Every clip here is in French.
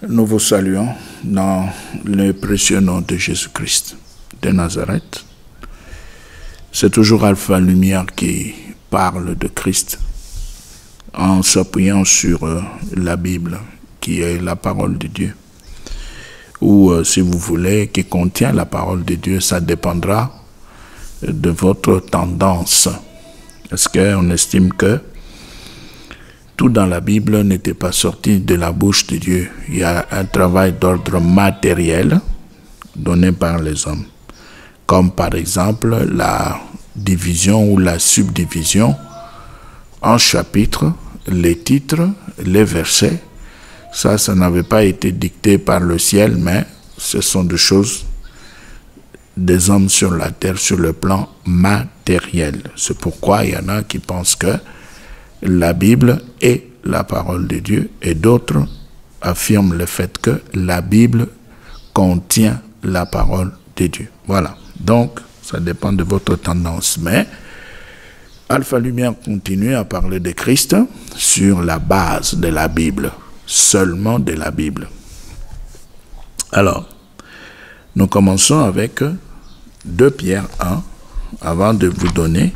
Nous vous saluons dans le précieux nom de Jésus-Christ de Nazareth. C'est toujours Alpha Lumière qui parle de Christ en s'appuyant sur la Bible, qui est la parole de Dieu. Ou, si vous voulez, qui contient la parole de Dieu, ça dépendra de votre tendance. Est-ce qu'on estime que tout dans la Bible n'était pas sorti de la bouche de Dieu? Il y a un travail d'ordre matériel donné par les hommes, comme par exemple la division ou la subdivision en chapitres, les titres, les versets. Ça n'avait pas été dicté par le ciel, mais ce sont des choses des hommes sur la terre, sur le plan matériel. C'est pourquoi il y en a qui pensent que la Bible est la parole de Dieu et d'autres affirment le fait que la Bible contient la parole de Dieu. Voilà. Donc, ça dépend de votre tendance. Mais Alpha Lumière continue à parler de Christ sur la base de la Bible, seulement de la Bible. Alors, nous commençons avec 2 Pierre 1, avant de vous donner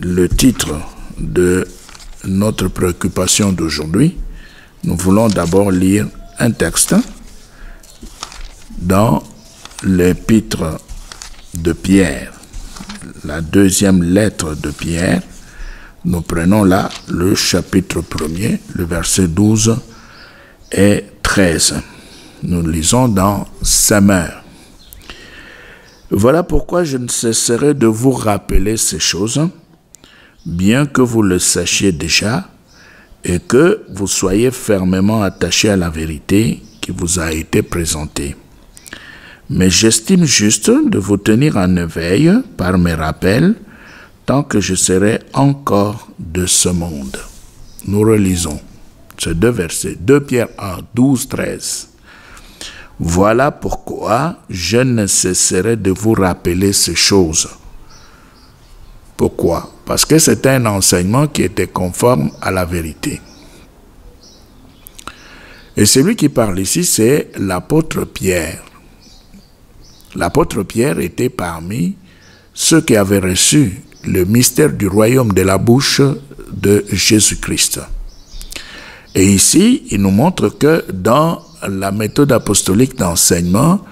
le titre de notre préoccupation d'aujourd'hui. Nous voulons d'abord lire un texte dans l'épître de Pierre, la 2e lettre de Pierre. Nous prenons là le chapitre 1er, le verset 12 et 13. Nous lisons dans sa main. Voilà pourquoi je ne cesserai de vous rappeler ces choses, bien que vous le sachiez déjà, et que vous soyez fermement attachés à la vérité qui vous a été présentée. Mais j'estime juste de vous tenir en éveil par mes rappels, tant que je serai encore de ce monde. Nous relisons ces 2 versets, 2 Pierre 1, 12, 13. Voilà pourquoi je ne cesserai de vous rappeler ces choses. Pourquoi? Parce que c'était un enseignement qui était conforme à la vérité. Et celui qui parle ici, c'est l'apôtre Pierre. L'apôtre Pierre était parmi ceux qui avaient reçu le mystère du royaume de la bouche de Jésus-Christ. Et ici, il nous montre que dans la méthode apostolique d'enseignement,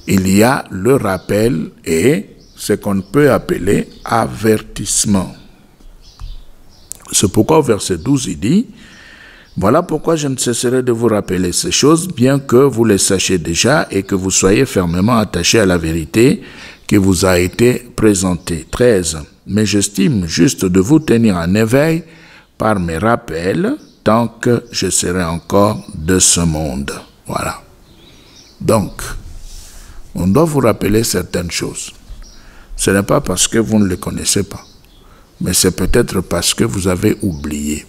il y a le rappel et ce qu'on peut appeler avertissement. C'est pourquoi au verset 12, il dit « Voilà pourquoi je ne cesserai de vous rappeler ces choses, bien que vous les sachiez déjà et que vous soyez fermement attachés à la vérité qui vous a été présentée. » 13. « Mais j'estime juste de vous tenir en éveil par mes rappels, tant que je serai encore de ce monde. » Voilà. Donc, on doit vous rappeler certaines choses. Ce n'est pas parce que vous ne les connaissez pas, mais c'est peut-être parce que vous avez oublié.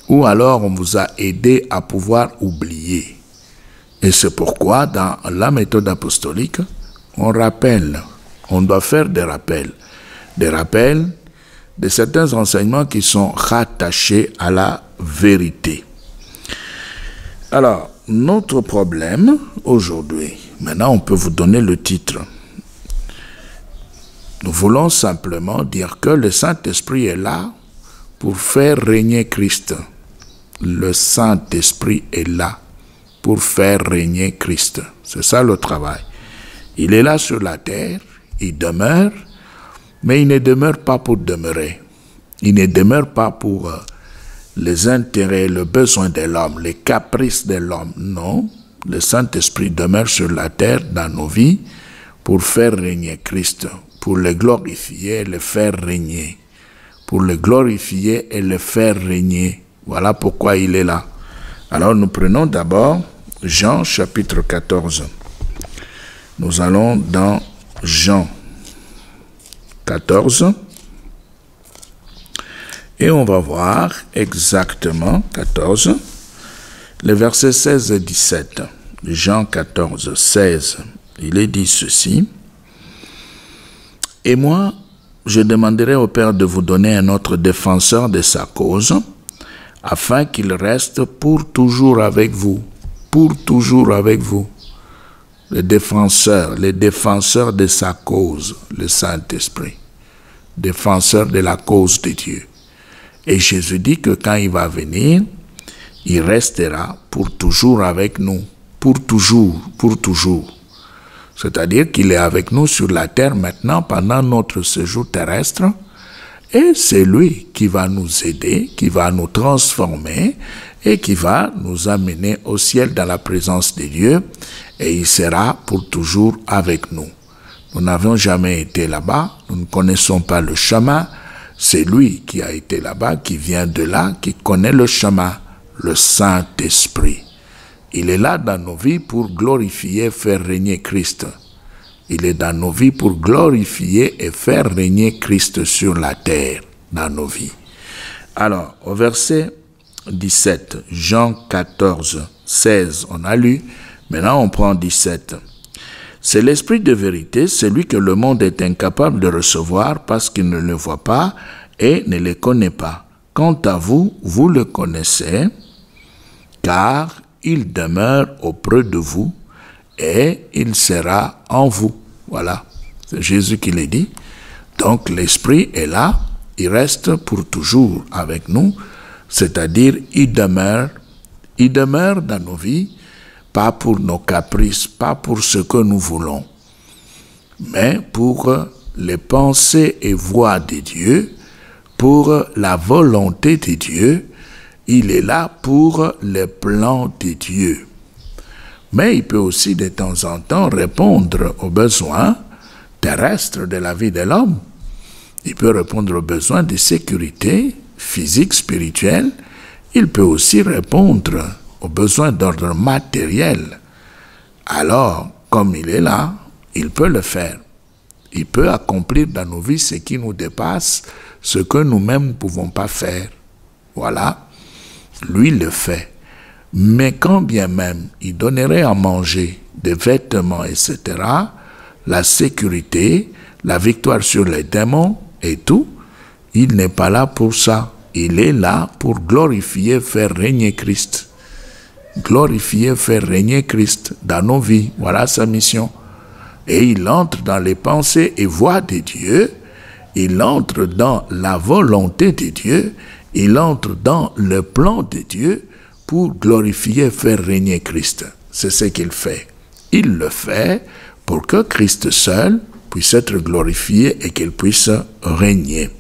Ou alors on vous a aidé à pouvoir oublier. Et c'est pourquoi dans la méthode apostolique, on rappelle. On doit faire des rappels. Des rappels de certains enseignements qui sont rattachés à la vérité. Alors, notre problème aujourd'hui, maintenant on peut vous donner le titre. Nous voulons simplement dire que le Saint-Esprit est là pour faire régner Christ. Le Saint-Esprit est là pour faire régner Christ. C'est ça le travail. Il est là sur la terre, il demeure, mais il ne demeure pas pour demeurer. Il ne demeure pas pour les intérêts, le besoin de l'homme, les caprices de l'homme. Non, le Saint-Esprit demeure sur la terre dans nos vies pour faire régner Christ, pour le glorifier et le faire régner. Pour le glorifier et le faire régner. Voilà pourquoi il est là. Alors nous prenons d'abord Jean chapitre 14. Nous allons dans Jean 14. Et on va voir exactement 14, les versets 16 et 17. Jean 14, 16. Il est dit ceci. Et moi, je demanderai au Père de vous donner un autre défenseur de sa cause, afin qu'il reste pour toujours avec vous, pour toujours avec vous. Les défenseurs de sa cause, le Saint-Esprit, défenseur de la cause de Dieu. Et Jésus dit que quand il va venir, il restera pour toujours avec nous, pour toujours, pour toujours. C'est-à-dire qu'il est avec nous sur la terre maintenant pendant notre séjour terrestre, et c'est lui qui va nous aider, qui va nous transformer et qui va nous amener au ciel dans la présence de Dieu, et il sera pour toujours avec nous. Nous n'avons jamais été là-bas, nous ne connaissons pas le chemin, c'est lui qui a été là-bas, qui vient de là, qui connaît le chemin, le Saint-Esprit. Il est là dans nos vies pour glorifier, faire régner Christ. Il est dans nos vies pour glorifier et faire régner Christ sur la terre, dans nos vies. Alors, au verset 17, Jean 14, 16, on a lu, maintenant on prend 17. C'est l'Esprit de vérité, celui que le monde est incapable de recevoir parce qu'il ne le voit pas et ne le connaît pas. Quant à vous, vous le connaissez, car il demeure auprès de vous et il sera en vous. Voilà, c'est Jésus qui l'a dit. Donc l'Esprit est là, il reste pour toujours avec nous, c'est-à-dire il demeure dans nos vies, pas pour nos caprices, pas pour ce que nous voulons, mais pour les pensées et voies de Dieu, pour la volonté de Dieu. Il est là pour les plans de Dieu. Mais il peut aussi de temps en temps répondre aux besoins terrestres de la vie de l'homme. Il peut répondre aux besoins de sécurité physique, spirituelle. Il peut aussi répondre aux besoins d'ordre matériel. Alors, comme il est là, il peut le faire. Il peut accomplir dans nos vies ce qui nous dépasse, ce que nous-mêmes ne pouvons pas faire. Voilà. Lui le fait. Mais quand bien même il donnerait à manger, des vêtements, etc., la sécurité, la victoire sur les démons et tout, il n'est pas là pour ça. Il est là pour glorifier, faire régner Christ. Glorifier, faire régner Christ dans nos vies. Voilà sa mission. Et il entre dans les pensées et voies de Dieu. Il entre dans la volonté de Dieu. Il entre dans le plan de Dieu pour glorifier, faire régner Christ. C'est ce qu'il fait. Il le fait pour que Christ seul puisse être glorifié et qu'il puisse régner.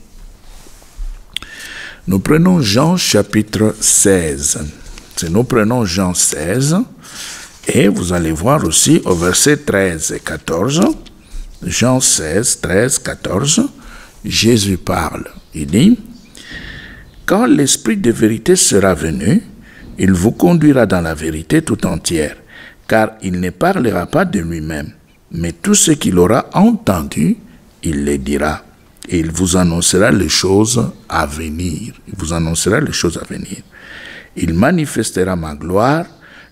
Nous prenons Jean chapitre 16. Si nous prenons Jean 16, et vous allez voir aussi au verset 13 et 14, Jean 16, 13, 14, Jésus parle. Il dit, « Quand l'Esprit de vérité sera venu, il vous conduira dans la vérité tout entière, car il ne parlera pas de lui-même, mais tout ce qu'il aura entendu, il le dira, et il vous annoncera les choses à venir. Il vous annoncera les choses à venir. Il manifestera ma gloire,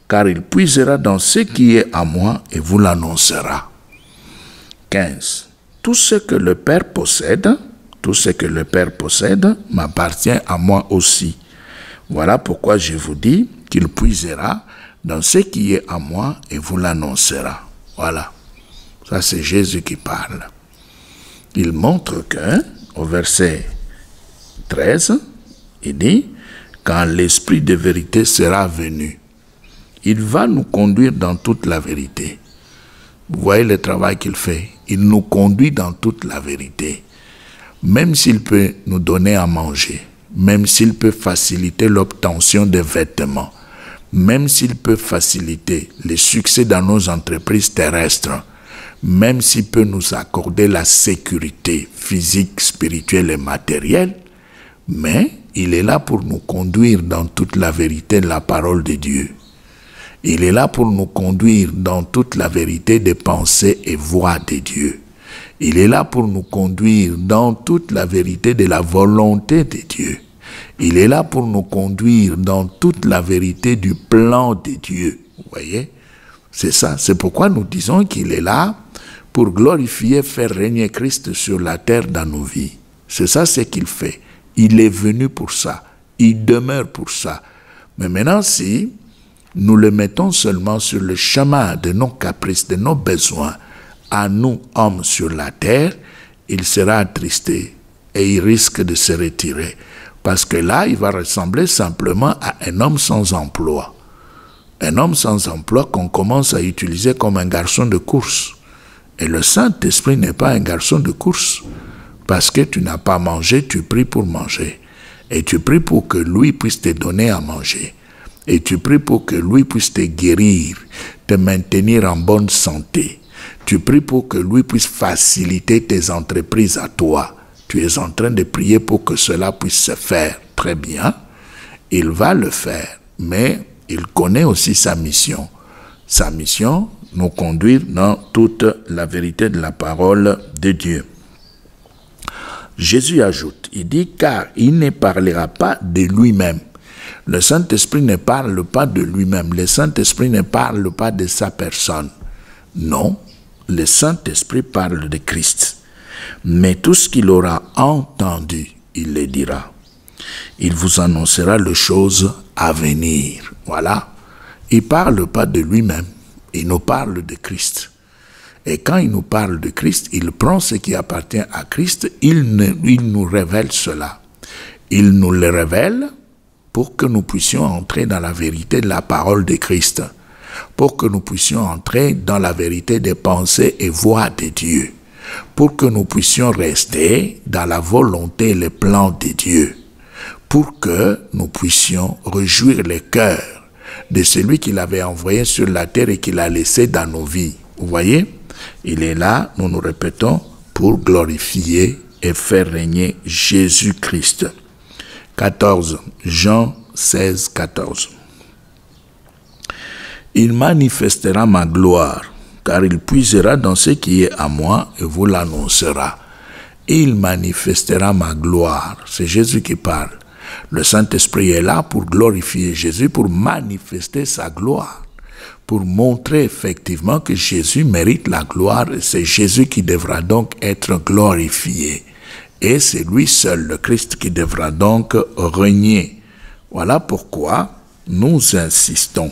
car il puisera dans ce qui est à moi et vous l'annoncera. » 15. Tout ce que le Père possède, m'appartient à moi aussi. Voilà pourquoi je vous dis qu'il puisera dans ce qui est à moi et vous l'annoncera. Voilà. Ça, c'est Jésus qui parle. Il montre que, au verset 13, il dit, quand l'Esprit de vérité sera venu, il va nous conduire dans toute la vérité. Vous voyez le travail qu'il fait. Il nous conduit dans toute la vérité. Même s'il peut nous donner à manger, même s'il peut faciliter l'obtention des vêtements, même s'il peut faciliter le succès dans nos entreprises terrestres, même s'il peut nous accorder la sécurité physique, spirituelle et matérielle, mais il est là pour nous conduire dans toute la vérité de la parole de Dieu. Il est là pour nous conduire dans toute la vérité des pensées et voies de Dieu. Il est là pour nous conduire dans toute la vérité de la volonté de Dieu. Il est là pour nous conduire dans toute la vérité du plan de Dieu. Vous voyez? C'est ça. C'est pourquoi nous disons qu'il est là pour glorifier, faire régner Christ sur la terre dans nos vies. C'est ça ce qu'il fait. Il est venu pour ça. Il demeure pour ça. Mais maintenant, si nous le mettons seulement sur le chemin de nos caprices, de nos besoins, à nous, hommes sur la terre, il sera attristé et il risque de se retirer. Parce que là, il va ressembler simplement à un homme sans emploi. Un homme sans emploi qu'on commence à utiliser comme un garçon de course. Et le Saint-Esprit n'est pas un garçon de course. Parce que tu n'as pas mangé, tu pries pour manger. Et tu pries pour que lui puisse te donner à manger. Et tu pries pour que lui puisse te guérir, te maintenir en bonne santé. Tu pries pour que lui puisse faciliter tes entreprises à toi. Tu es en train de prier pour que cela puisse se faire. Très bien. Il va le faire. Mais il connaît aussi sa mission. Sa mission, nous conduire dans toute la vérité de la parole de Dieu. Jésus ajoute, il dit, car il ne parlera pas de lui-même. Le Saint-Esprit ne parle pas de lui-même. Le Saint-Esprit ne parle pas de sa personne. Non, le Saint-Esprit parle de Christ. Mais tout ce qu'il aura entendu, il le dira. Il vous annoncera les choses à venir. Voilà. Il ne parle pas de lui-même. Il nous parle de Christ. Et quand il nous parle de Christ, il prend ce qui appartient à Christ, il nous révèle cela. Il nous le révèle pour que nous puissions entrer dans la vérité de la parole de Christ, pour que nous puissions entrer dans la vérité des pensées et voies de Dieu, pour que nous puissions rester dans la volonté et le plan de Dieu, pour que nous puissions réjouir le cœur de celui qu'il avait envoyé sur la terre et qu'il a laissé dans nos vies. Vous voyez? Il est là, nous nous répétons, pour glorifier et faire régner Jésus-Christ. 14, Jean 16, 14. Il manifestera ma gloire, car il puisera dans ce qui est à moi et vous l'annoncera. Il manifestera ma gloire. C'est Jésus qui parle. Le Saint-Esprit est là pour glorifier Jésus, pour manifester sa gloire, pour montrer effectivement que Jésus mérite la gloire, et c'est Jésus qui devra donc être glorifié. Et c'est lui seul, le Christ, qui devra donc régner. Voilà pourquoi nous insistons.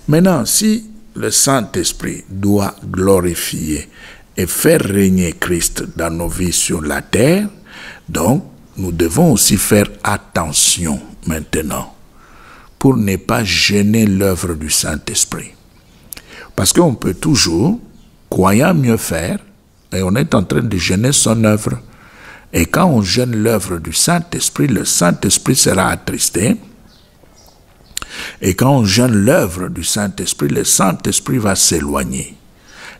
Maintenant, si le Saint-Esprit doit glorifier et faire régner Christ dans nos vies sur la terre, donc nous devons aussi faire attention maintenant pour ne pas gêner l'œuvre du Saint-Esprit. Parce qu'on peut toujours, croyant mieux faire, et on est en train de gêner son œuvre. Et quand on gêne l'œuvre du Saint-Esprit, le Saint-Esprit sera attristé. Et quand on gêne l'œuvre du Saint-Esprit, le Saint-Esprit va s'éloigner.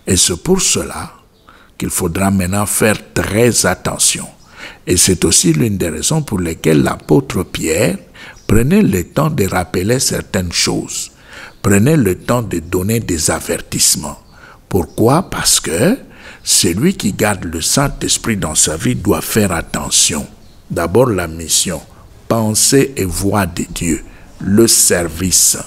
Et c'est pour cela qu'il faudra maintenant faire très attention. Et c'est aussi l'une des raisons pour lesquelles l'apôtre Pierre prenait le temps de rappeler certaines choses. Prenez le temps de donner des avertissements. Pourquoi? Parce que celui qui garde le Saint-Esprit dans sa vie doit faire attention. D'abord la mission, pensée et voix de Dieu, le service,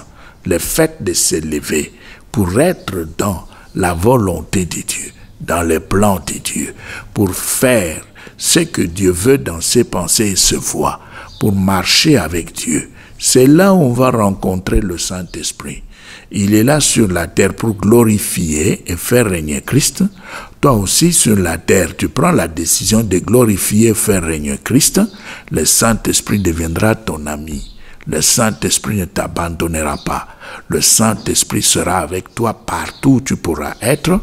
le fait de s'élever pour être dans la volonté de Dieu, dans les plans de Dieu, pour faire ce que Dieu veut dans ses pensées et ses voies, pour marcher avec Dieu. C'est là où on va rencontrer le Saint-Esprit. Il est là sur la terre pour glorifier et faire régner Christ. Toi aussi sur la terre, tu prends la décision de glorifier et faire régner Christ. Le Saint-Esprit deviendra ton ami. Le Saint-Esprit ne t'abandonnera pas. Le Saint-Esprit sera avec toi partout où tu pourras être.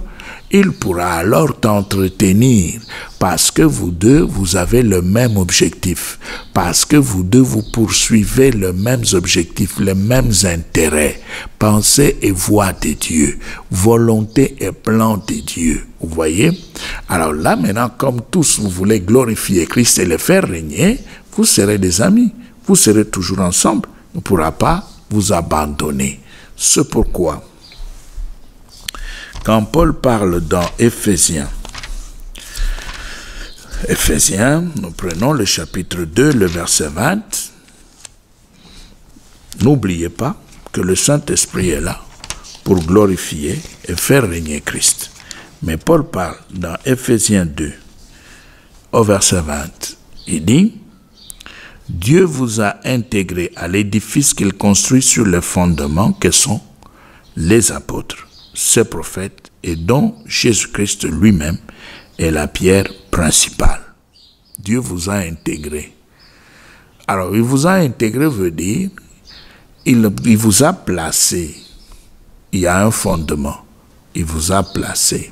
Il pourra alors t'entretenir parce que vous deux, vous avez le même objectif. Parce que vous deux, vous poursuivez les mêmes objectifs, les mêmes intérêts. Pensée et voix de Dieu. Volonté et plan de Dieu. Vous voyez? Alors là, maintenant, comme tous vous voulez glorifier Christ et le faire régner, vous serez des amis. Vous serez toujours ensemble. Il ne pourra pas vous abandonner. C'est pourquoi, quand Paul parle dans Éphésiens, nous prenons le chapitre 2, le verset 20, n'oubliez pas que le Saint-Esprit est là pour glorifier et faire régner Christ. Mais Paul parle dans Éphésiens 2, au verset 20, il dit, Dieu vous a intégré à l'édifice qu'il construit sur les fondements que sont les apôtres, ses prophètes, et dont Jésus-Christ lui-même est la pierre principale. Dieu vous a intégré. Alors, il vous a intégré veut dire, il vous a placé. Il y a un fondement. Il vous a placé.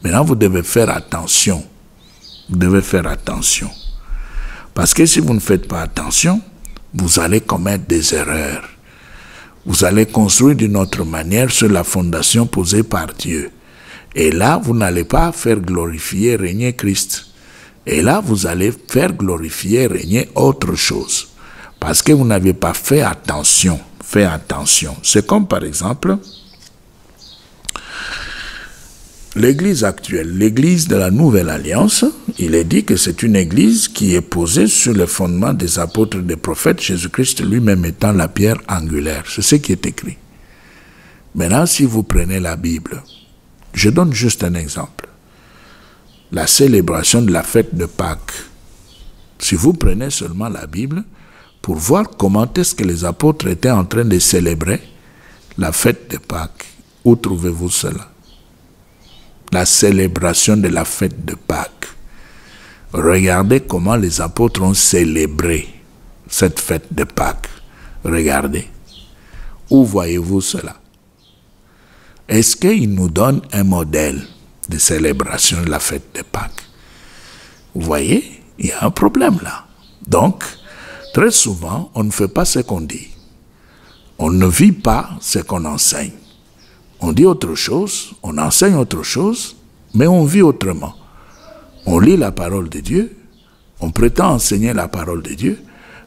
Maintenant, vous devez faire attention. Vous devez faire attention. Parce que si vous ne faites pas attention, vous allez commettre des erreurs. Vous allez construire d'une autre manière sur la fondation posée par Dieu. Et là, vous n'allez pas faire glorifier, régner Christ. Et là, vous allez faire glorifier, régner autre chose. Parce que vous n'avez pas fait attention. Fait attention. C'est comme par exemple, l'église actuelle, l'église de la Nouvelle Alliance, il est dit que c'est une église qui est posée sur le fondement des apôtres et des prophètes, Jésus-Christ lui-même étant la pierre angulaire. C'est ce qui est écrit. Maintenant, si vous prenez la Bible, je donne juste un exemple. La célébration de la fête de Pâques. Si vous prenez seulement la Bible, pour voir comment est-ce que les apôtres étaient en train de célébrer la fête de Pâques, où trouvez-vous cela? La célébration de la fête de Pâques. Regardez comment les apôtres ont célébré cette fête de Pâques. Regardez. Où voyez-vous cela? Est-ce qu'il nous donne un modèle de célébration de la fête de Pâques? Vous voyez, il y a un problème là. Donc, très souvent, on ne fait pas ce qu'on dit. On ne vit pas ce qu'on enseigne. On dit autre chose, on enseigne autre chose, mais on vit autrement. On lit la parole de Dieu, on prétend enseigner la parole de Dieu,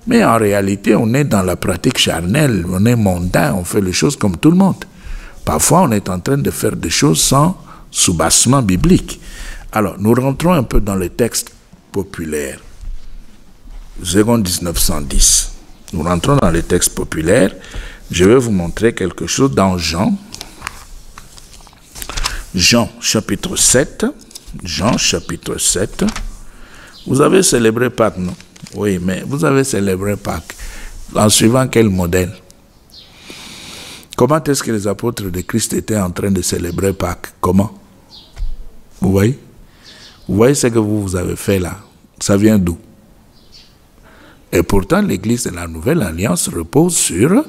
mais en réalité, on est dans la pratique charnelle, on est mondain, on fait les choses comme tout le monde. Parfois, on est en train de faire des choses sans soubassement biblique. Alors, nous rentrons un peu dans le texte populaire. Second 1910. Nous rentrons dans les textes populaires. Je vais vous montrer quelque chose dans Jean. Jean chapitre 7. Jean chapitre 7. Vous avez célébré Pâques, non? Oui, mais vous avez célébré Pâques en suivant quel modèle? Comment est-ce que les apôtres de Christ étaient en train de célébrer Pâques? Comment? Vous voyez? Vous voyez ce que vous avez fait là? Ça vient d'où? Et pourtant, l'Église de la Nouvelle Alliance repose sur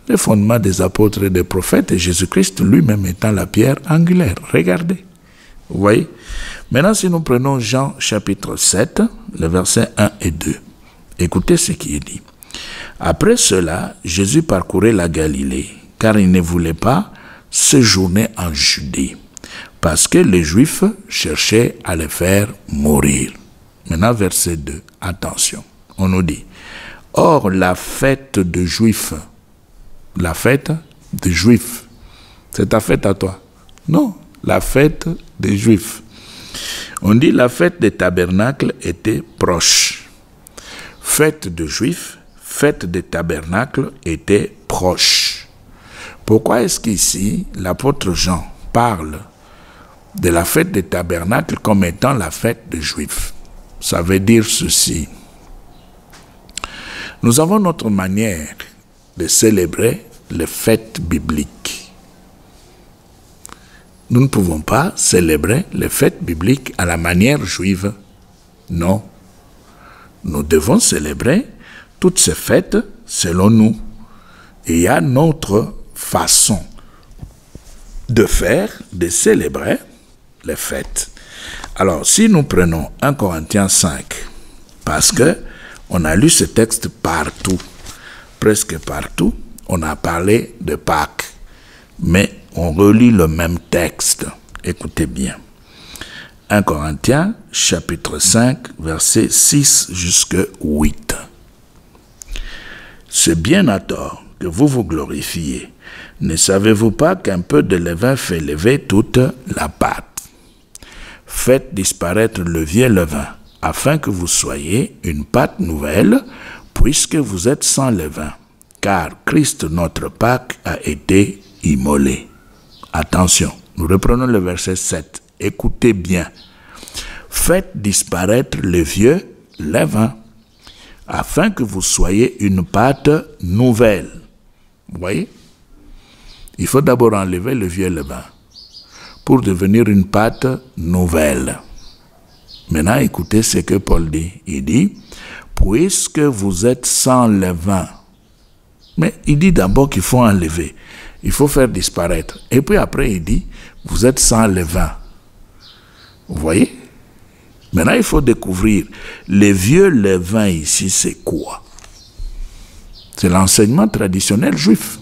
les fondements des apôtres et des prophètes, et Jésus-Christ lui-même étant la pierre angulaire. Regardez. Vous voyez? Maintenant, si nous prenons Jean chapitre 7, les versets 1 et 2, écoutez ce qui est dit. Après cela, Jésus parcourait la Galilée, car il ne voulait pas séjourner en Judée, parce que les Juifs cherchaient à le faire mourir. Maintenant, verset 2, attention, on nous dit, « Or, la fête de Juifs, la fête des Juifs, c'est ta fête à toi? Non, la fête des Juifs. On dit la fête des tabernacles était proche. Fête de Juifs, fête des tabernacles était proche. Pourquoi est-ce qu'ici, l'apôtre Jean parle de la fête des tabernacles comme étant la fête des Juifs? Ça veut dire ceci. Nous avons notre manière de célébrer les fêtes bibliques. Nous ne pouvons pas célébrer les fêtes bibliques à la manière juive. Non. Nous devons célébrer toutes ces fêtes selon nous. Et il y a notre façon de faire, de célébrer les fêtes. Alors, si nous prenons 1 Corinthiens 5, parce que on a lu ce texte partout, presque partout, on a parlé de Pâques, mais on relit le même texte. Écoutez bien. 1 Corinthiens, chapitre 5, versets 6 jusqu'à 8. C'est bien à tort que vous vous glorifiez. Ne savez-vous pas qu'un peu de levain fait lever toute la pâte? Faites disparaître le vieux levain, afin que vous soyez une pâte nouvelle, puisque vous êtes sans levain. Car Christ, notre Pâque, a été immolé. Attention, nous reprenons le verset 7. Écoutez bien. Faites disparaître le vieux levain, afin que vous soyez une pâte nouvelle. Vous voyez? Il faut d'abord enlever le vieux levain pour devenir une pâte nouvelle. Maintenant, écoutez ce que Paul dit. Il dit, puisque vous êtes sans levain. Mais il dit d'abord qu'il faut enlever. Il faut faire disparaître. Et puis après, il dit, vous êtes sans levain. Vous voyez? Maintenant, il faut découvrir. Le vieux levain ici, c'est quoi? C'est l'enseignement traditionnel juif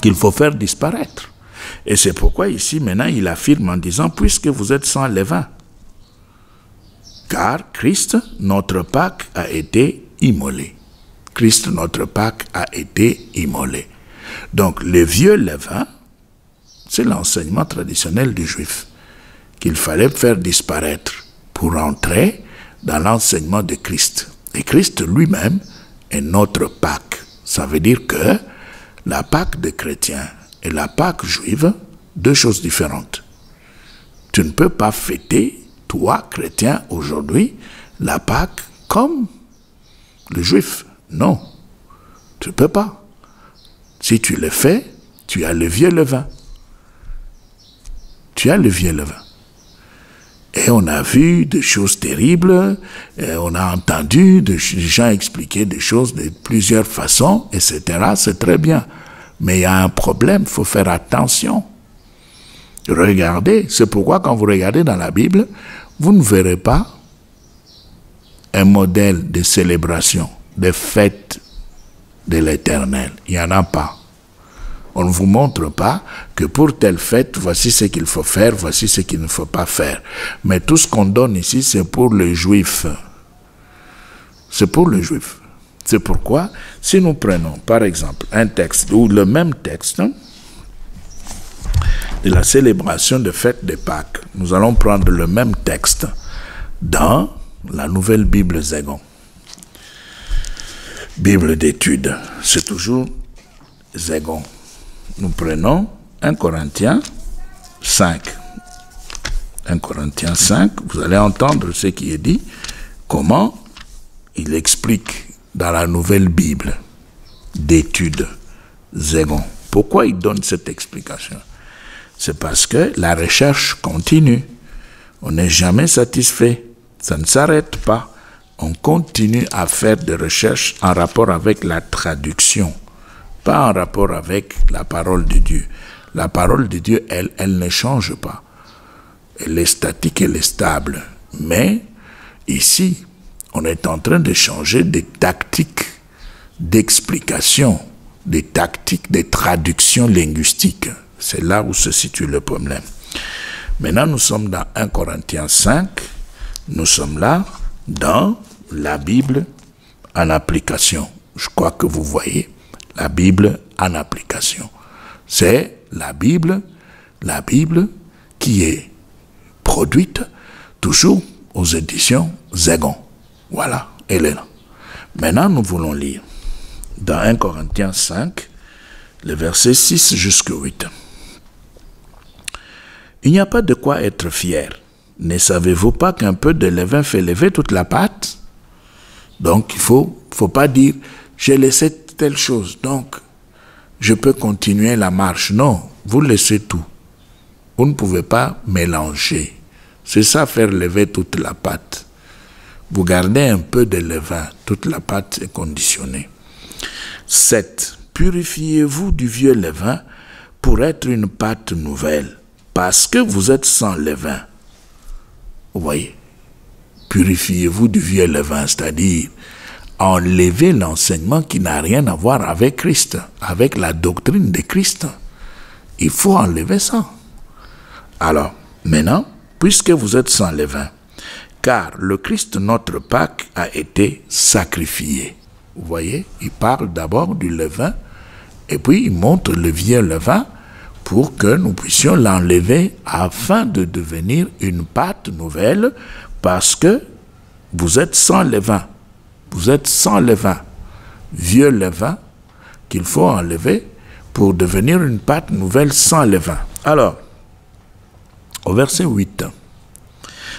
qu'il faut faire disparaître. Et c'est pourquoi ici, maintenant, il affirme en disant, puisque vous êtes sans levain. Car Christ, notre Pâque, a été immolé. Christ, notre Pâque, a été immolé. Donc, le vieux levain, c'est l'enseignement traditionnel du juif qu'il fallait faire disparaître pour entrer dans l'enseignement de Christ. Et Christ lui-même est notre Pâque. Ça veut dire que la Pâque des chrétiens et la Pâque juive, deux choses différentes. Tu ne peux pas fêter, toi, chrétien, aujourd'hui, la Pâque comme le juif. Non, tu ne peux pas. Si tu le fais, tu as le vieux levain. Tu as le vieux levain. Et on a vu des choses terribles, et on a entendu des gens expliquer des choses de plusieurs façons, etc. C'est très bien. Mais il y a un problème, il faut faire attention. Regardez, c'est pourquoi quand vous regardez dans la Bible, vous ne verrez pas un modèle de célébration, de fête de l'Éternel. Il n'y en a pas. On ne vous montre pas que pour telle fête, voici ce qu'il faut faire, voici ce qu'il ne faut pas faire. Mais tout ce qu'on donne ici, c'est pour les Juifs. C'est pour les Juifs. C'est pourquoi, si nous prenons, par exemple, un texte, ou le même texte, de la célébration de fête de Pâques, nous allons prendre le même texte dans la Nouvelle Bible Zegon. Bible d'études, c'est toujours Zegon. Nous prenons 1 Corinthiens 5. 1 Corinthiens 5, vous allez entendre ce qui est dit, comment il explique dans la Nouvelle Bible d'études Zegon. Pourquoi il donne cette explication? C'est parce que la recherche continue. On n'est jamais satisfait. Ça ne s'arrête pas. On continue à faire des recherches en rapport avec la traduction, pas en rapport avec la parole de Dieu. La parole de Dieu, elle ne change pas. Elle est statique, elle est stable. Mais ici, on est en train de changer des tactiques d'explication, des tactiques de traduction linguistique. C'est là où se situe le problème. Maintenant, nous sommes dans 1 Corinthiens 5. Nous sommes là dans la Bible en application. Je crois que vous voyez la Bible en application. C'est la Bible qui est produite toujours aux éditions Zegon. Voilà, elle est là. Maintenant, nous voulons lire dans 1 Corinthiens 5, le verset 6 jusqu'au 8. Il n'y a pas de quoi être fier. Ne savez-vous pas qu'un peu de levain fait lever toute la pâte? Donc, il faut pas dire, j'ai laissé telle chose, donc je peux continuer la marche. Non, vous laissez tout. Vous ne pouvez pas mélanger. C'est ça, faire lever toute la pâte. Vous gardez un peu de levain, toute la pâte est conditionnée. 7. Purifiez-vous du vieux levain pour être une pâte nouvelle, parce que vous êtes sans levain. Vous voyez, purifiez-vous du vieux levain, c'est-à-dire enlevez l'enseignement qui n'a rien à voir avec Christ, avec la doctrine de Christ. Il faut enlever ça. Alors, maintenant, puisque vous êtes sans levain, car le Christ, notre Pâque, a été sacrifié. Vous voyez, il parle d'abord du levain, et puis il montre le vieux levain pour que nous puissions l'enlever afin de devenir une pâte nouvelle, parce que vous êtes sans levain. Vous êtes sans levain. Vieux levain qu'il faut enlever pour devenir une pâte nouvelle sans levain. Alors, au verset 8,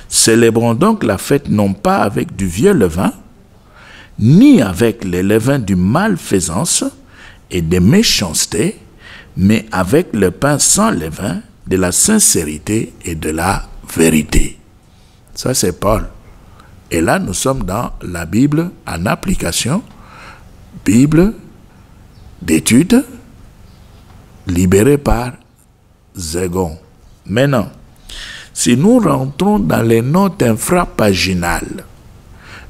célébrons donc la fête non pas avec du vieux levain, ni avec les levains du malfaisance et des méchancetés, mais avec le pain sans levain de la sincérité et de la vérité. Ça, c'est Paul. Et là, nous sommes dans la Bible en application, Bible d'études, libérée par Zegon. Maintenant, si nous rentrons dans les notes infrapaginales,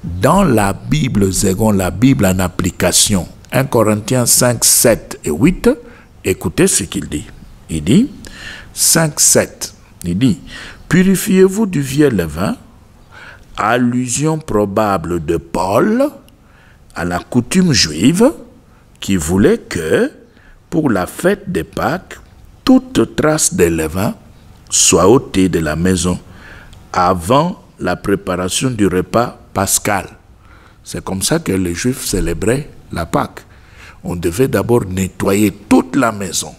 dans la Bible Zegon, la Bible en application, 1 Corinthiens 5, 7 et 8, écoutez ce qu'il dit. Il dit, 5, 7, il dit, « Purifiez-vous du vieux levain, allusion probable de Paul à la coutume juive qui voulait que, pour la fête des Pâques, toute trace de levain soit ôtée de la maison avant la préparation du repas pascal. » C'est comme ça que les Juifs célébraient la Pâque. On devait d'abord nettoyer toute la maison,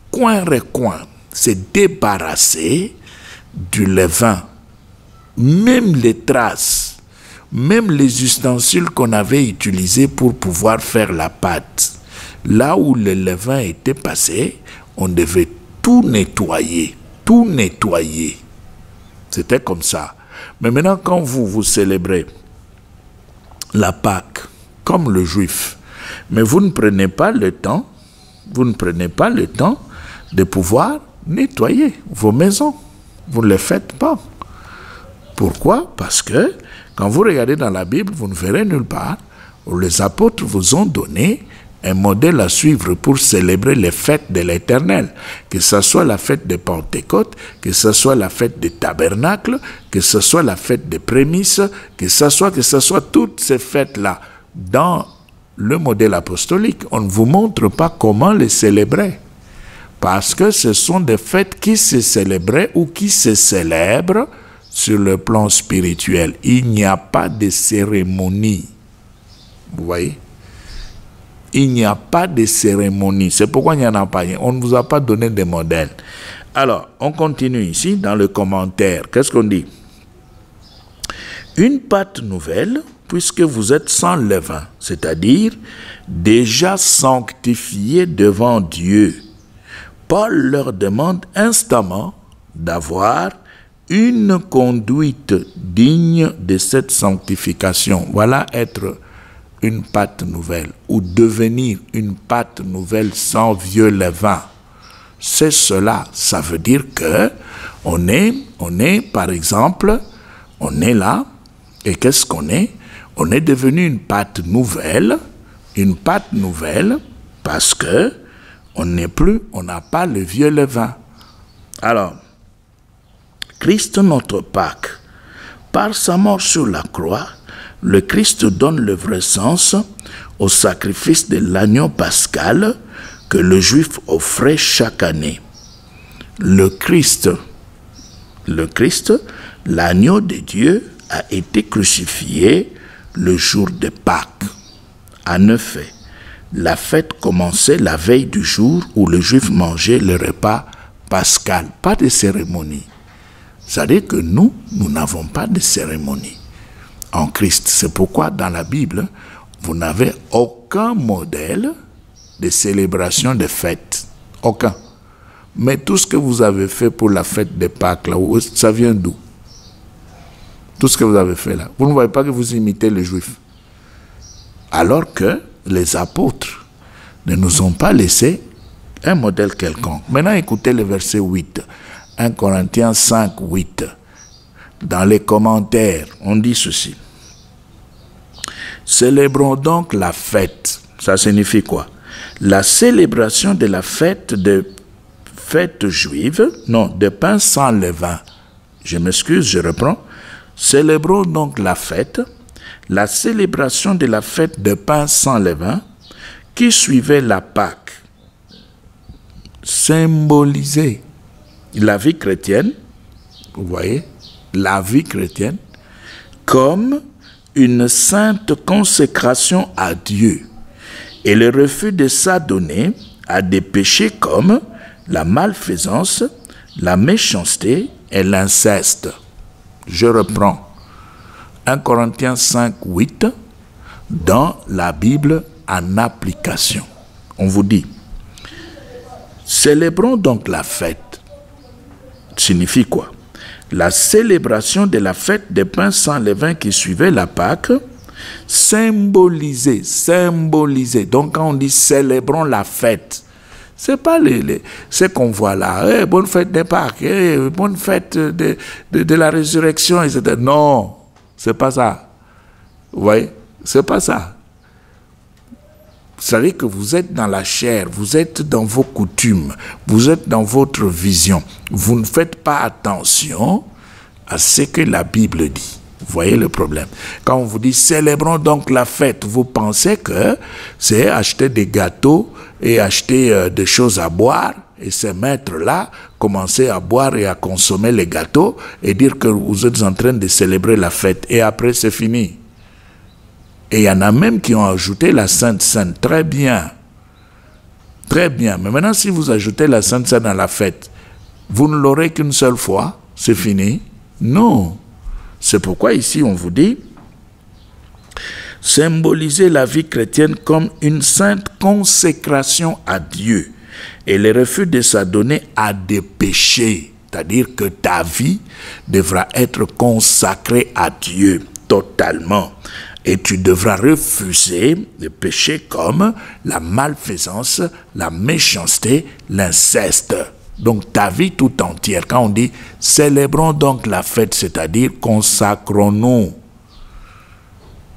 coin recoin, se débarrasser du levain, même les traces, même les ustensiles qu'on avait utilisés pour pouvoir faire la pâte. Là où le levain était passé, on devait tout nettoyer, tout nettoyer. C'était comme ça. Mais maintenant, quand vous célébrez la Pâque, comme le Juif, mais vous ne prenez pas le temps, de pouvoir nettoyer vos maisons. Vous ne le faites pas. Pourquoi? Parce que quand vous regardez dans la Bible, vous ne verrez nulle part où les apôtres vous ont donné un modèle à suivre pour célébrer les fêtes de l'Éternel, que ce soit la fête de Pentecôte, que ce soit la fête des tabernacles, que ce soit la fête des prémices, que ce soit toutes ces fêtes-là. Dans le modèle apostolique, on ne vous montre pas comment les célébrer, parce que ce sont des fêtes qui se célébraient ou qui se célèbrent sur le plan spirituel. Il n'y a pas de cérémonie. Vous voyez? Il n'y a pas de cérémonie. C'est pourquoi il n'y en a pas. On ne vous a pas donné de modèle. Alors, on continue ici dans le commentaire. Qu'est-ce qu'on dit? Une pâte nouvelle, puisque vous êtes sans levain, c'est-à-dire déjà sanctifiés devant Dieu. Paul leur demande instamment d'avoir une conduite digne de cette sanctification. Voilà être une pâte nouvelle, ou devenir une pâte nouvelle sans vieux levain. C'est cela. Ça veut dire que on est, par exemple, on est là, et qu'est-ce qu'on est? On est devenu une pâte nouvelle parce que on n'a pas le vieux levain. Alors, Christ notre Pâque, par sa mort sur la croix, le Christ donne le vrai sens au sacrifice de l'agneau pascal que le Juif offrait chaque année. Le Christ, l'agneau de Dieu, a été crucifié le jour de Pâques. En effet, la fête commençait la veille du jour où le Juif mangeait le repas pascal. Pas de cérémonie. C'est-à-dire que nous n'avons pas de cérémonie en Christ. C'est pourquoi dans la Bible, vous n'avez aucun modèle de célébration de fête. Aucun. Mais tout ce que vous avez fait pour la fête de Pâques, là, ça vient d'où? Tout ce que vous avez fait là. Vous ne voyez pas que vous imitez les Juifs. Alors que les apôtres ne nous ont pas laissé un modèle quelconque. Maintenant, écoutez le verset 8. 1 Corinthiens 5, 8. Dans les commentaires, on dit ceci. Célébrons donc la fête. Ça signifie quoi? La célébration de la fête juive, non, de pain sans levain. Je m'excuse, je reprends. Célébrons donc la fête, la célébration de la fête de pain sans levain qui suivait la Pâque. Symbolisait la vie chrétienne, vous voyez, la vie chrétienne, comme une sainte consécration à Dieu et le refus de s'adonner à des péchés comme la malfaisance, la méchanceté et l'inceste. Je reprends. 1 Corinthiens 5, 8. dans la Bible en application. On vous dit, célébrons donc la fête. Signifie quoi? La célébration de la fête des pains sans levain qui suivait la Pâque, symbolisée. Donc quand on dit célébrons la fête, c'est pas ce qu'on voit là, bonne fête des Pâques, bonne fête de la résurrection, etc. Non, c'est pas ça. Vous voyez, c'est pas ça. Vous savez que vous êtes dans la chair, vous êtes dans vos coutumes, vous êtes dans votre vision. Vous ne faites pas attention à ce que la Bible dit. Vous voyez le problème. Quand on vous dit célébrons donc la fête, vous pensez que c'est acheter des gâteaux et acheter des choses à boire et se mettre là, commencer à boire et à consommer les gâteaux et dire que vous êtes en train de célébrer la fête et après c'est fini. Et il y en a même qui ont ajouté la Sainte Seine. Très bien. Très bien. Mais maintenant, si vous ajoutez la Sainte Seine à la fête, vous ne l'aurez qu'une seule fois. C'est fini. Non. C'est pourquoi ici, on vous dit, symboliser la vie chrétienne comme une sainte consécration à Dieu et le refus de s'adonner à des péchés. C'est-à-dire que ta vie devra être consacrée à Dieu totalement. Et tu devras refuser des péchés comme la malfaisance, la méchanceté, l'inceste. Donc ta vie tout entière, quand on dit célébrons donc la fête, c'est-à-dire consacrons-nous.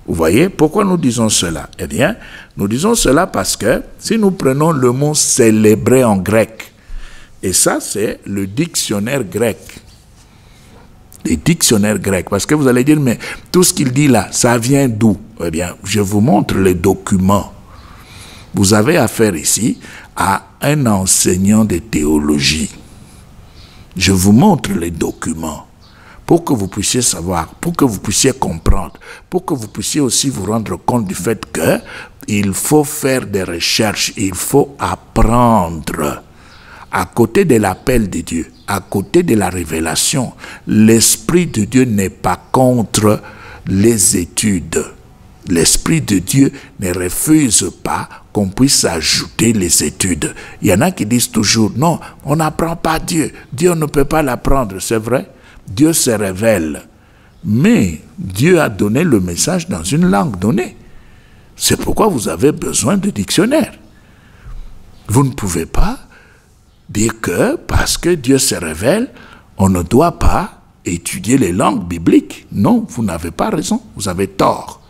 Vous voyez, pourquoi nous disons cela? Eh bien, nous disons cela parce que si nous prenons le mot célébrer en grec, et ça c'est le dictionnaire grec, les dictionnaires grecs, parce que vous allez dire, mais tout ce qu'il dit là, ça vient d'où? Eh bien, je vous montre les documents. Vous avez affaire ici à un enseignant de théologie. Je vous montre les documents pour que vous puissiez savoir, pour que vous puissiez comprendre, pour que vous puissiez aussi vous rendre compte du fait que il faut faire des recherches, il faut apprendre. À côté de l'appel de Dieu, à côté de la révélation, l'Esprit de Dieu n'est pas contre les études. L'Esprit de Dieu ne refuse pas qu'on puisse ajouter les études. Il y en a qui disent toujours, non, on n'apprend pas Dieu. Dieu ne peut pas l'apprendre, c'est vrai. Dieu se révèle. Mais Dieu a donné le message dans une langue donnée. C'est pourquoi vous avez besoin de dictionnaire. Vous ne pouvez pas dire que parce que Dieu se révèle, on ne doit pas étudier les langues bibliques. Non, vous n'avez pas raison, vous avez tort.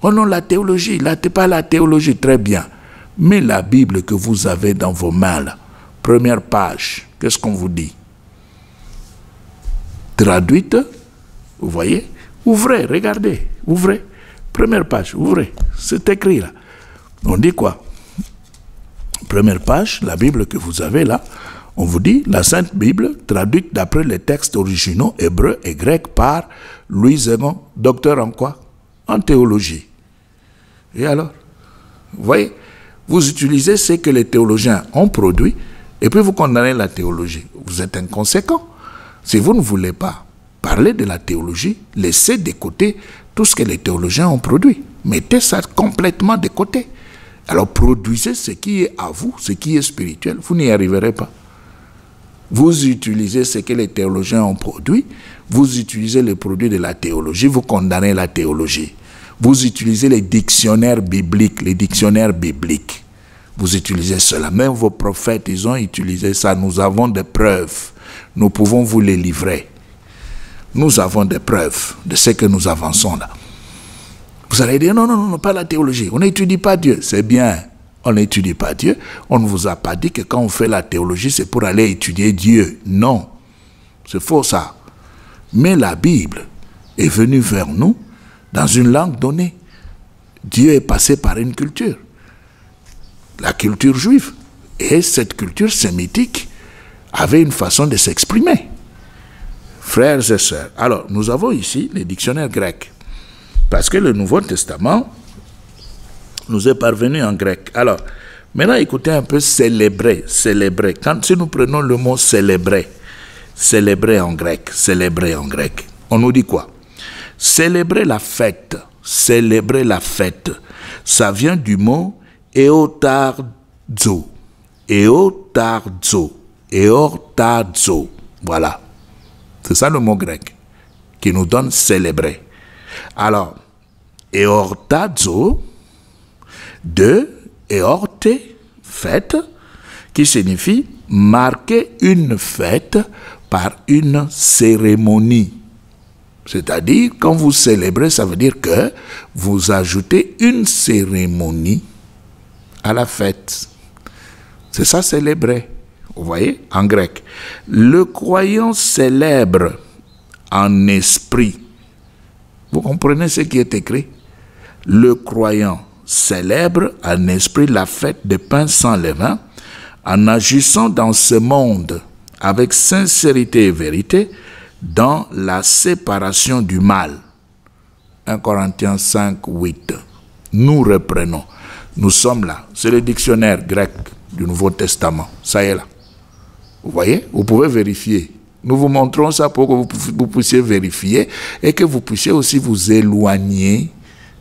Oh non, la théologie, là, c'est pas la théologie, très bien. Mais la Bible que vous avez dans vos mains, là, première page, qu'est-ce qu'on vous dit? Traduite, vous voyez? Ouvrez, regardez, ouvrez. Première page, ouvrez, c'est écrit là. On dit quoi? Première page, la Bible que vous avez là, on vous dit la Sainte Bible, traduite d'après les textes originaux hébreux et grecs par Louis Zénon, docteur en quoi? En théologie. Et alors? Vous voyez? Vous utilisez ce que les théologiens ont produit et puis vous condamnez la théologie. Vous êtes inconséquent. Si vous ne voulez pas parler de la théologie, laissez de côté tout ce que les théologiens ont produit. Mettez ça complètement de côté. Alors produisez ce qui est à vous, ce qui est spirituel. Vous n'y arriverez pas. Vous utilisez ce que les théologiens ont produit, vous utilisez les produits de la théologie, vous condamnez la théologie. Vous utilisez les dictionnaires bibliques, Vous utilisez cela. Même vos prophètes, ils ont utilisé ça. Nous avons des preuves. Nous pouvons vous les livrer. Nous avons des preuves de ce que nous avançons là. Vous allez dire, non, pas la théologie. On n'étudie pas Dieu. C'est bien, on n'étudie pas Dieu. On ne vous a pas dit que quand on fait la théologie, c'est pour aller étudier Dieu. Non, c'est faux ça. Mais la Bible est venue vers nous dans une langue donnée. Dieu est passé par une culture. La culture juive. Et cette culture sémitique avait une façon de s'exprimer. Frères et sœurs, alors nous avons ici les dictionnaires grecs. Parce que le Nouveau Testament nous est parvenu en grec. Alors, maintenant écoutez un peu célébrer. Si nous prenons le mot célébrer en grec, on nous dit quoi? Célébrer la fête, célébrer la fête. Ça vient du mot eotarzo. Eotarzo. Eortazo. Voilà. C'est ça le mot grec qui nous donne célébrer. Alors, eortazo, de eorte, fête, qui signifie marquer une fête par une cérémonie. C'est-à-dire, quand vous célébrez, ça veut dire que vous ajoutez une cérémonie à la fête. C'est ça, célébrer. Vous voyez, en grec. Le croyant célèbre en esprit. Vous comprenez ce qui est écrit? Le croyant célèbre en esprit la fête des pains sans levain, en agissant dans ce monde avec sincérité et vérité, dans la séparation du mal. 1 Corinthiens 5, 8. Nous reprenons. Nous sommes là. C'est le dictionnaire grec du Nouveau Testament. Ça y est là. Vous voyez? Vous pouvez vérifier. Nous vous montrons ça pour que vous puissiez vérifier et que vous puissiez aussi vous éloigner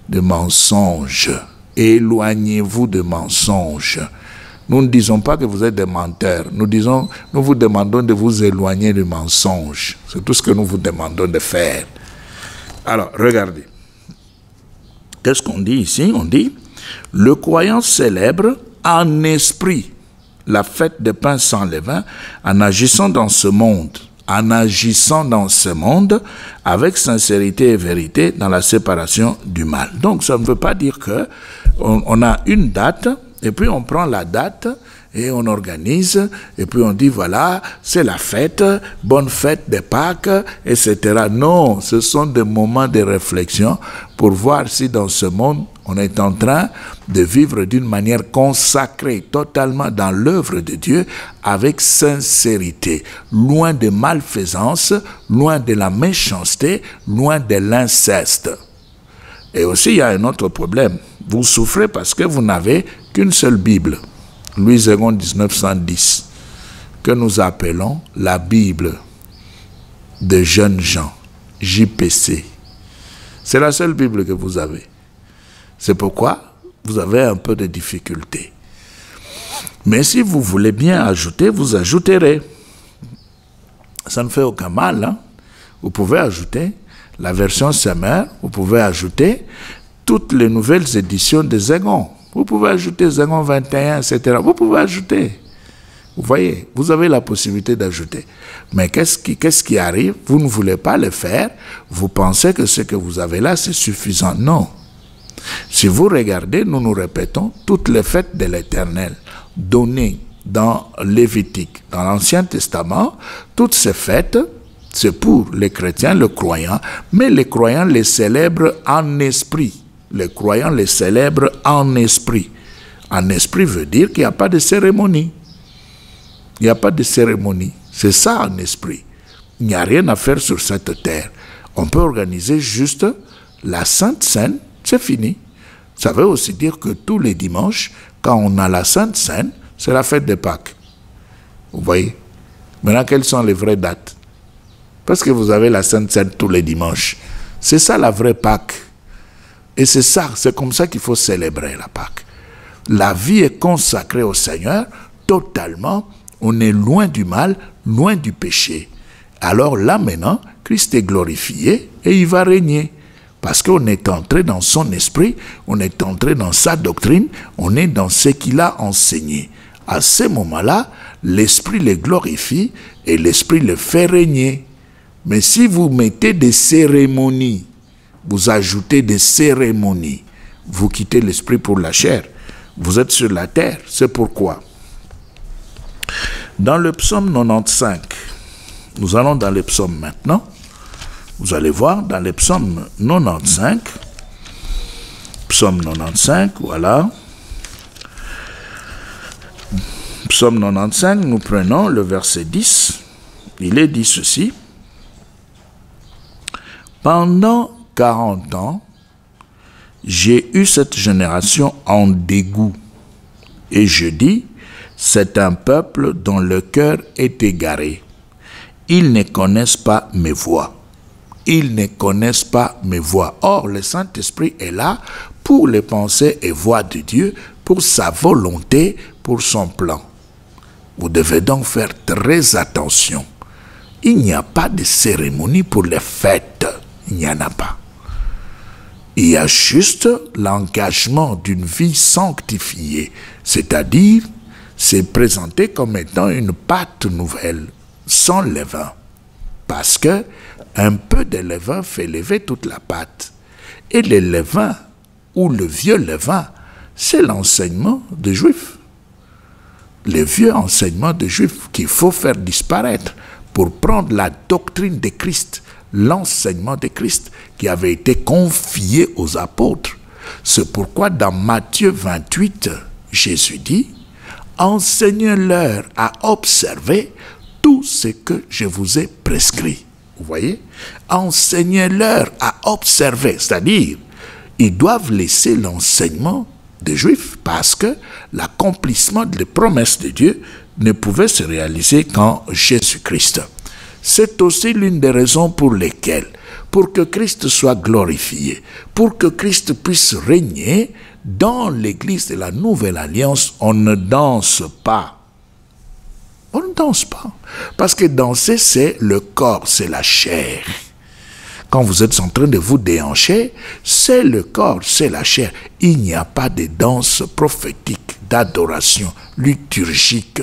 de mensonges. Éloignez-vous de mensonges. Nous ne disons pas que vous êtes des menteurs. Nous vous demandons de vous éloigner du mensonge. C'est tout ce que nous vous demandons de faire. Alors, regardez. Qu'est-ce qu'on dit ici? On dit, le croyant célèbre en esprit la fête des pains sans levain en agissant dans ce monde. En agissant dans ce monde avec sincérité et vérité dans la séparation du mal. Donc, ça ne veut pas dire que on a une date et puis on prend la date et on organise et puis on dit voilà, c'est la fête, bonne fête des Pâques, etc. Non, ce sont des moments de réflexion pour voir si dans ce monde, on est en train de vivre d'une manière consacrée, totalement dans l'œuvre de Dieu, avec sincérité, loin de malfaisance, loin de la méchanceté, loin de l'inceste. Et aussi, il y a un autre problème. Vous souffrez parce que vous n'avez qu'une seule Bible, Louis II 1910, que nous appelons la Bible de jeunes gens, JPC. C'est la seule Bible que vous avez. C'est pourquoi vous avez un peu de difficulté. Mais si vous voulez bien ajouter, vous ajouterez. Ça ne fait aucun mal. Hein? Vous pouvez ajouter la version Semeur, vous pouvez ajouter toutes les nouvelles éditions de Zégon. Vous pouvez ajouter Zégon 21, etc. Vous pouvez ajouter. Vous voyez, vous avez la possibilité d'ajouter. Mais qu'est-ce qui arrive? Vous ne voulez pas le faire. Vous pensez que ce que vous avez là, c'est suffisant. Non. Si vous regardez, nous répétons toutes les fêtes de l'Éternel données dans Lévitique, dans l'Ancien Testament, toutes ces fêtes, c'est pour les chrétiens, les croyants, mais les croyants les célèbrent en esprit. Les croyants les célèbrent en esprit. En esprit veut dire qu'il n'y a pas de cérémonie. Il n'y a pas de cérémonie. C'est ça en esprit. Il n'y a rien à faire sur cette terre. On peut organiser juste la Sainte Seine, c'est fini. Ça veut aussi dire que tous les dimanches, quand on a la Sainte Seine, c'est la fête de Pâques. Vous voyez? Maintenant, quelles sont les vraies dates? Parce que vous avez la Sainte Seine tous les dimanches. C'est ça la vraie Pâques. Et c'est ça, c'est comme ça qu'il faut célébrer la Pâques. La vie est consacrée au Seigneur totalement. On est loin du mal, loin du péché. Alors là maintenant, Christ est glorifié et il va régner. Parce qu'on est entré dans son esprit, on est entré dans sa doctrine, on est dans ce qu'il a enseigné. À ce moment-là, l'esprit le glorifie et l'esprit le fait régner. Mais si vous mettez des cérémonies, vous ajoutez des cérémonies, vous quittez l'esprit pour la chair. Vous êtes sur la terre, c'est pourquoi. Dans le psaume 95, nous allons dans le psaume maintenant. Vous allez voir dans le psaume 95, psaume 95, voilà. Psaume 95, nous prenons le verset 10. Il est dit ceci. Pendant 40 ans, j'ai eu cette génération en dégoût. Et je dis, c'est un peuple dont le cœur est égaré. Ils ne connaissent pas mes voies. ils ne connaissent pas mes voies. Or, le Saint-Esprit est là pour les pensées et voies de Dieu, pour sa volonté, pour son plan. Vous devez donc faire très attention. Il n'y a pas de cérémonie pour les fêtes. Il n'y en a pas. Il y a juste l'engagement d'une vie sanctifiée, c'est-à-dire c'est présenté comme étant une pâte nouvelle, sans levain. Parce que un peu de levain fait lever toute la pâte. Et le levain, ou le vieux levain, c'est l'enseignement des Juifs. Le vieux enseignement des Juifs qu'il faut faire disparaître pour prendre la doctrine de Christ, l'enseignement de Christ qui avait été confié aux apôtres. C'est pourquoi dans Matthieu 28, Jésus dit « Enseignez-leur à observer tout ce que je vous ai prescrit. » Vous voyez? Enseignez-leur à observer, c'est-à-dire, ils doivent laisser l'enseignement des Juifs parce que l'accomplissement des promesses de Dieu ne pouvait se réaliser qu'en Jésus-Christ. C'est aussi l'une des raisons pour lesquelles, pour que Christ soit glorifié, pour que Christ puisse régner, dans l'Église de la Nouvelle Alliance, on ne danse pas. On ne danse pas. Parce que danser, c'est le corps, c'est la chair. Quand vous êtes en train de vous déhancher, c'est le corps, c'est la chair. Il n'y a pas de danse prophétique, d'adoration liturgique.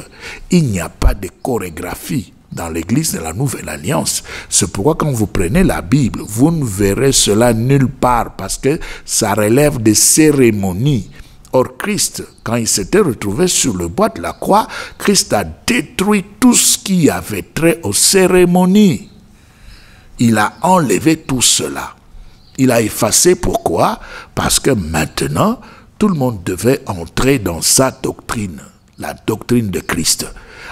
Il n'y a pas de chorégraphie dans l'Église de la Nouvelle Alliance. C'est pourquoi quand vous prenez la Bible, vous ne verrez cela nulle part parce que ça relève des cérémonies. Or, Christ, quand il s'était retrouvé sur le bois de la croix, Christ a détruit tout ce qui avait trait aux cérémonies. Il a enlevé tout cela. Il a effacé. Pourquoi? Parce que maintenant, tout le monde devait entrer dans sa doctrine, la doctrine de Christ.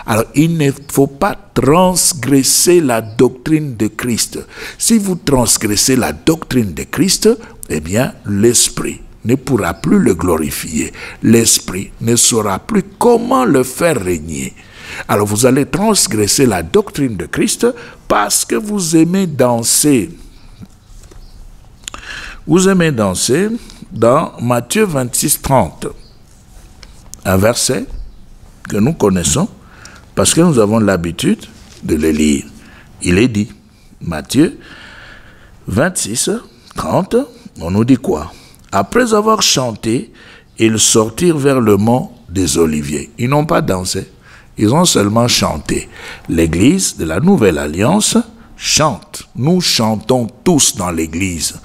Alors, il ne faut pas transgresser la doctrine de Christ. Si vous transgressez la doctrine de Christ, eh bien, l'Esprit ne pourra plus le glorifier. L'Esprit ne saura plus comment le faire régner. Alors vous allez transgresser la doctrine de Christ parce que vous aimez danser. Vous aimez danser dans Matthieu 26, 30. Un verset que nous connaissons parce que nous avons l'habitude de le lire. Il est dit, Matthieu 26, 30, on nous dit quoi? Après avoir chanté, ils sortirent vers le mont des Oliviers. Ils n'ont pas dansé, ils ont seulement chanté. L'Église de la Nouvelle Alliance chante. Nous chantons tous dans l'Église.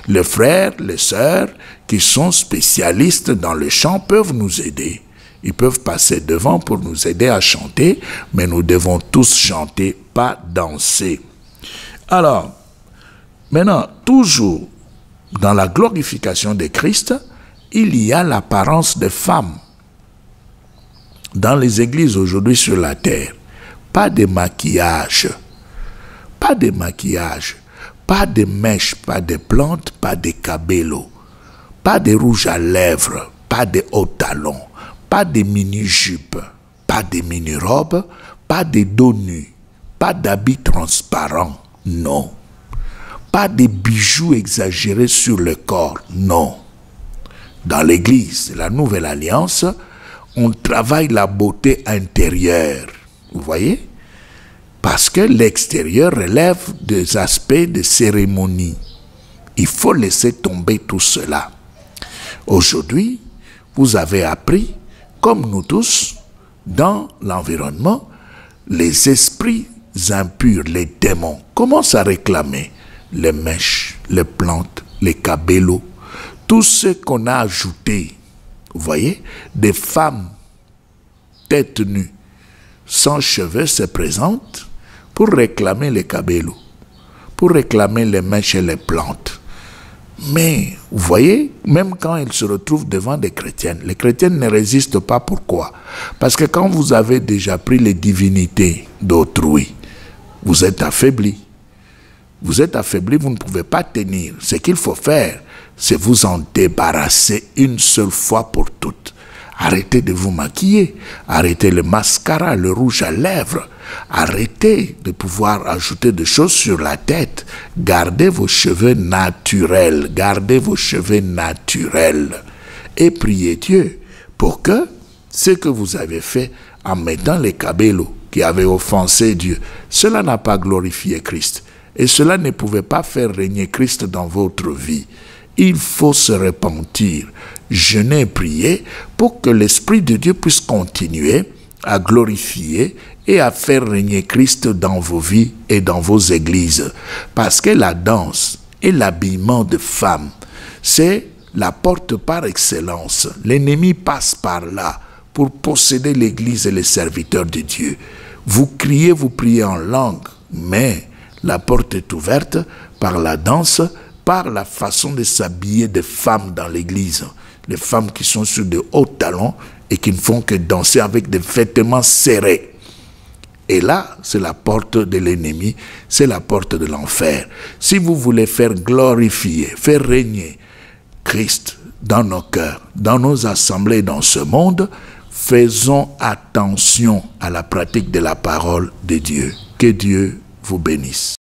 Les frères, les sœurs qui sont spécialistes dans le chant peuvent nous aider. Ils peuvent passer devant pour nous aider à chanter, mais nous devons tous chanter, pas danser. Alors, maintenant, toujours dans la glorification de Christ, il y a l'apparence des femmes. Dans les églises aujourd'hui sur la terre, pas de maquillage, pas de maquillage, pas de mèches, pas de plantes, pas de cabello, pas de rouge à lèvres, pas de hauts talons, pas de mini-jupes, pas de mini-robes, pas de dos nus, pas d'habits transparents, non. Pas de bijoux exagérés sur le corps, non. Dans l'Église de la Nouvelle Alliance, on travaille la beauté intérieure, vous voyez? Parce que l'extérieur relève des aspects de cérémonie. Il faut laisser tomber tout cela. Aujourd'hui, vous avez appris, comme nous tous, dans l'environnement, les esprits impurs, les démons, commencent à réclamer les mèches, les plantes, les cabellos, tout ce qu'on a ajouté. Vous voyez, des femmes tête nue, sans cheveux se présentent pour réclamer les cabellos, pour réclamer les mèches et les plantes. Mais, vous voyez, même quand ils se retrouvent devant des chrétiennes, les chrétiennes ne résistent pas. Pourquoi? Parce que quand vous avez déjà pris les divinités d'autrui, vous êtes affaibli. Vous êtes affaibli, vous ne pouvez pas tenir. Ce qu'il faut faire, c'est vous en débarrasser une seule fois pour toutes. Arrêtez de vous maquiller. Arrêtez le mascara, le rouge à lèvres. Arrêtez de pouvoir ajouter des choses sur la tête. Gardez vos cheveux naturels. Gardez vos cheveux naturels. Et priez Dieu pour que ce que vous avez fait en mettant les cabellos qui avaient offensé Dieu, cela n'a pas glorifié Christ. Et cela ne pouvait pas faire régner Christ dans votre vie. Il faut se repentir, jeûner et prier pour que l'Esprit de Dieu puisse continuer à glorifier et à faire régner Christ dans vos vies et dans vos églises. Parce que la danse et l'habillement de femmes, c'est la porte par excellence. L'ennemi passe par là pour posséder l'Église et les serviteurs de Dieu. Vous criez, vous priez en langue, mais la porte est ouverte par la danse, par la façon de s'habiller des femmes dans l'Église. Les femmes qui sont sur de hauts talons et qui ne font que danser avec des vêtements serrés. Et là, c'est la porte de l'ennemi, c'est la porte de l'enfer. Si vous voulez faire glorifier, faire régner Christ dans nos cœurs, dans nos assemblées, dans ce monde, faisons attention à la pratique de la parole de Dieu. Que Dieu vous bénisse.